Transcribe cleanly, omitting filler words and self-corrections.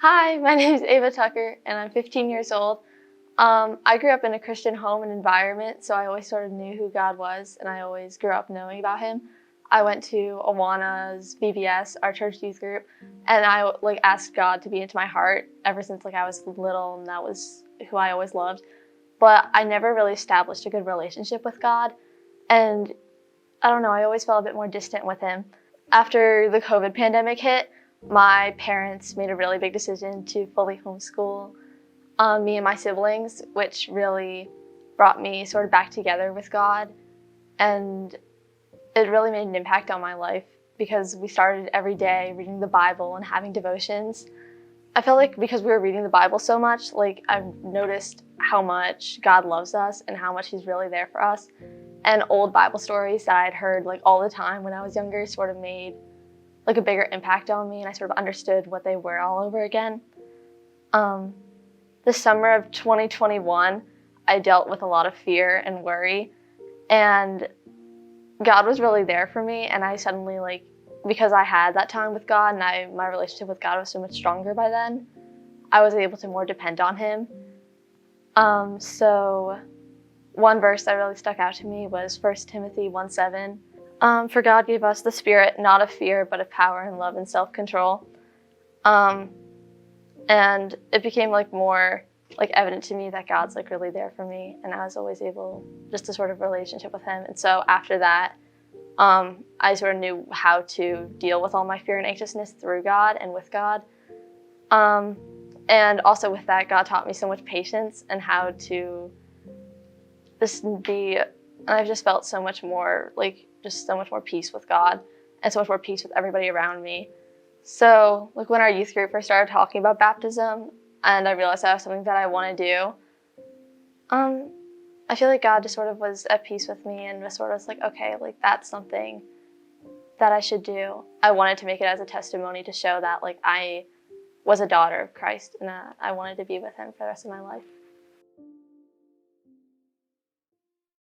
Hi, my name is Ava Tucker, and I'm 15 years old. I grew up in a Christian home and environment, so I always sort of knew who God was, and I always grew up knowing about Him. I went to Awana's VBS, our church youth group, and I asked God to be into my heart ever since I was little, and that was who I always loved. But I never really established a good relationship with God, and I don't know, I always felt a bit more distant with Him. After the COVID pandemic hit, my parents made a really big decision to fully homeschool me and my siblings, which really brought me sort of back together with God. And it really made an impact on my life because we started every day reading the Bible and having devotions. I felt like because we were reading the Bible so much, I noticed how much God loves us and how much He's really there for us. And old Bible stories that I'd heard all the time when I was younger sort of made a bigger impact on me, and I sort of understood what they were all over again. The summer of 2021, I dealt with a lot of fear and worry, and God was really there for me, and I suddenly, because I had that time with God and my relationship with God was so much stronger by then, I was able to more depend on Him. So one verse that really stuck out to me was 1 Timothy 1:7. For God gave us the spirit, not of fear, but of power and love and self-control. And it became more evident to me that God's really there for me, and I was always able just to sort of relationship with Him. And so after that, I sort of knew how to deal with all my fear and anxiousness through God and with God. And also with that, God taught me so much patience and how to just be, and I've just felt so much more, just so much more peace with God and so much more peace with everybody around me. So when our youth group first started talking about baptism and I realized that was something that I want to do, I feel like God just sort of was at peace with me and was sort of okay, that's something that I should do. I wanted to make it as a testimony to show that I was a daughter of Christ and that I wanted to be with Him for the rest of my life.